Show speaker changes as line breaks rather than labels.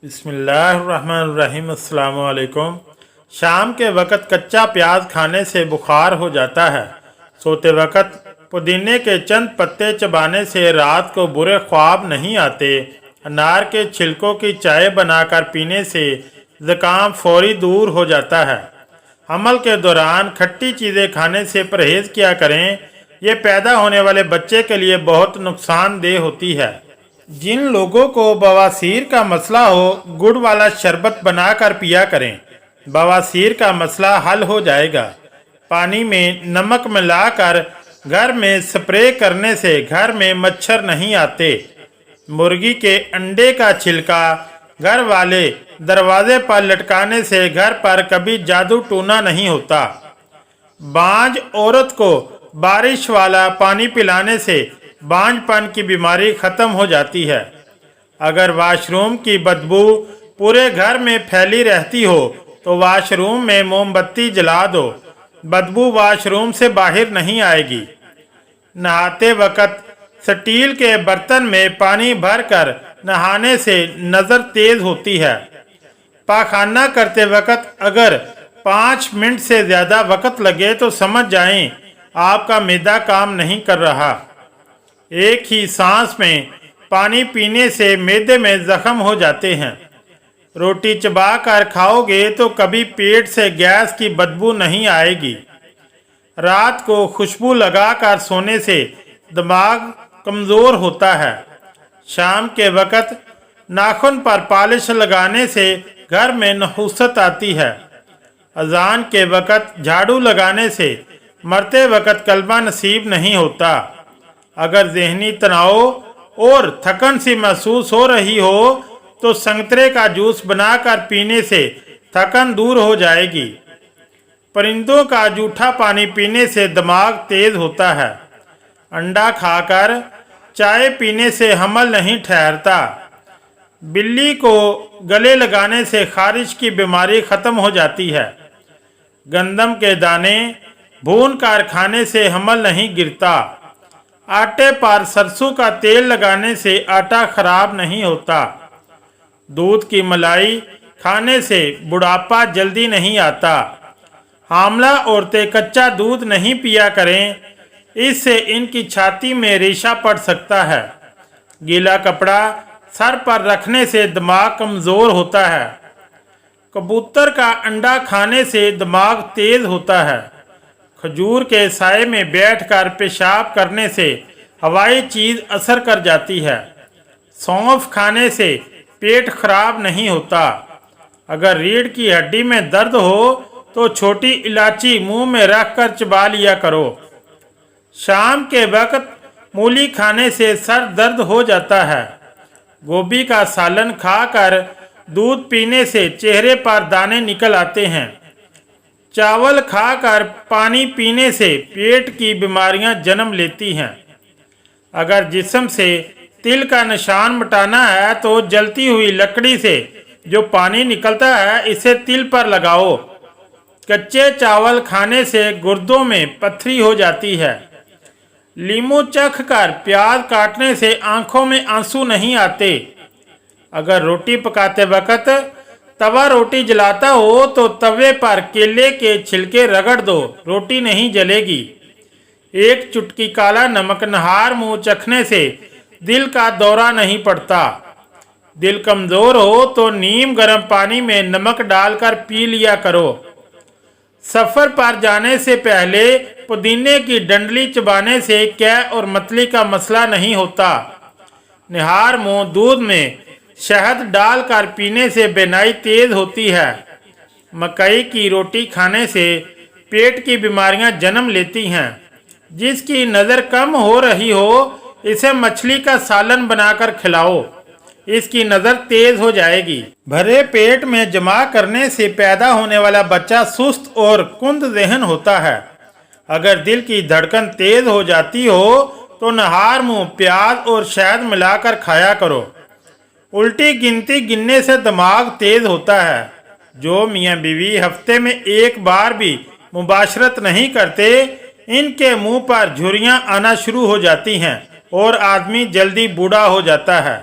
बिस्मिल्लाहिर्रहमानिर्रहीम। अस्सलाम वालेकुम। शाम के वक़्त कच्चा प्याज खाने से बुखार हो जाता है। सोते वक़्त पुदीने के चंद पत्ते चबाने से रात को बुरे ख्वाब नहीं आते। अनार के छिलकों की चाय बनाकर पीने से ज़ुकाम फौरी दूर हो जाता है। हमल के दौरान खट्टी चीज़ें खाने से परहेज़ किया करें। ये पैदा होने वाले बच्चे के लिए बहुत नुकसानदेह होती है। जिन लोगों को बवासीर का मसला हो, गुड़ वाला शरबत बनाकर पिया करें। बवासीर का मसला हल हो जाएगा। पानी में नमक मिलाकर घर में स्प्रे करने से घर में मच्छर नहीं आते। मुर्गी के अंडे का छिलका घर वाले दरवाजे पर लटकाने से घर पर कभी जादू टूना नहीं होता। बांझ औरत को बारिश वाला पानी पिलाने से बांझपन की बीमारी खत्म हो जाती है। अगर वॉशरूम की बदबू पूरे घर में फैली रहती हो तो वॉशरूम में मोमबत्ती जला दो। बदबू वॉशरूम से बाहर नहीं आएगी। नहाते वक्त स्टील के बर्तन में पानी भरकर नहाने से नज़र तेज होती है। पाखाना करते वक्त अगर 5 मिनट से ज़्यादा वक्त लगे तो समझ जाएं आपका मैदा काम नहीं कर रहा। एक ही सांस में पानी पीने से मैदे में जख्म हो जाते हैं। रोटी चबा कर खाओगे तो कभी पेट से गैस की बदबू नहीं आएगी। रात को खुशबू लगाकर सोने से दिमाग कमज़ोर होता है। शाम के वक़्त नाखून पर पॉलिश लगाने से घर में नहुसत आती है। अजान के वक़्त झाड़ू लगाने से मरते वक़्त कलमा नसीब नहीं होता। अगर जहनी तनाव और थकन सी महसूस हो रही हो तो संतरे का जूस बनाकर पीने से थकन दूर हो जाएगी। परिंदों का जूठा पानी पीने से दिमाग तेज होता है। अंडा खाकर चाय पीने से हमल नहीं ठहरता। बिल्ली को गले लगाने से खारिश की बीमारी ख़त्म हो जाती है। गंदम के दाने भून कर खाने से हमल नहीं गिरता। आटे पर सरसों का तेल लगाने से आटा खराब नहीं होता। दूध की मलाई खाने से बुढ़ापा जल्दी नहीं आता। हामला औरतें कच्चा दूध नहीं पिया करें, इससे इनकी छाती में रेशा पड़ सकता है। गीला कपड़ा सर पर रखने से दिमाग कमज़ोर होता है। कबूतर का अंडा खाने से दिमाग तेज होता है। खजूर के साए में बैठकर पेशाब करने से हवाई चीज़ असर कर जाती है। सौंफ खाने से पेट खराब नहीं होता। अगर रीढ़ की हड्डी में दर्द हो तो छोटी इलायची मुंह में रखकर चबा लिया करो। शाम के वक्त मूली खाने से सर दर्द हो जाता है। गोभी का सालन खाकर दूध पीने से चेहरे पर दाने निकल आते हैं। चावल खाकर पानी पीने से पेट की बीमारियां जन्म लेती हैं। अगर जिस्म से तिल का निशान मिटाना है तो जलती हुई लकड़ी से जो पानी निकलता है इसे तिल पर लगाओ। कच्चे चावल खाने से गुर्दों में पथरी हो जाती है। लीमू चख कर प्याज काटने से आंखों में आंसू नहीं आते। अगर रोटी पकाते वक्त तवा रोटी जलाता हो तो तवे पर केले के छिलके रगड़ दो, रोटी नहीं जलेगी। एक चुटकी काला नमक नहार मुंह चखने से दिल का दौरा नहीं पड़ता। दिल कमज़ोर हो तो नीम गर्म पानी में नमक डालकर पी लिया करो। सफ़र पर जाने से पहले पुदीने की डंडली चबाने से कै और मतली का मसला नहीं होता। निहार मुंह दूध में शहद डालकर पीने से बेनाई तेज होती है। मकई की रोटी खाने से पेट की बीमारियां जन्म लेती हैं। जिसकी नज़र कम हो रही हो इसे मछली का सालन बनाकर खिलाओ, इसकी नज़र तेज हो जाएगी। भरे पेट में जमा करने से पैदा होने वाला बच्चा सुस्त और कुंद ज़हन होता है। अगर दिल की धड़कन तेज हो जाती हो तो नहार मुंह प्याज और शहद मिलाकर खाया करो। उल्टी गिनती गिनने से दिमाग तेज होता है। जो मियाँ बीवी हफ्ते में एक बार भी मुबाशरत नहीं करते, इनके मुंह पर झुर्रियाँ आना शुरू हो जाती हैं और आदमी जल्दी बूढ़ा हो जाता है।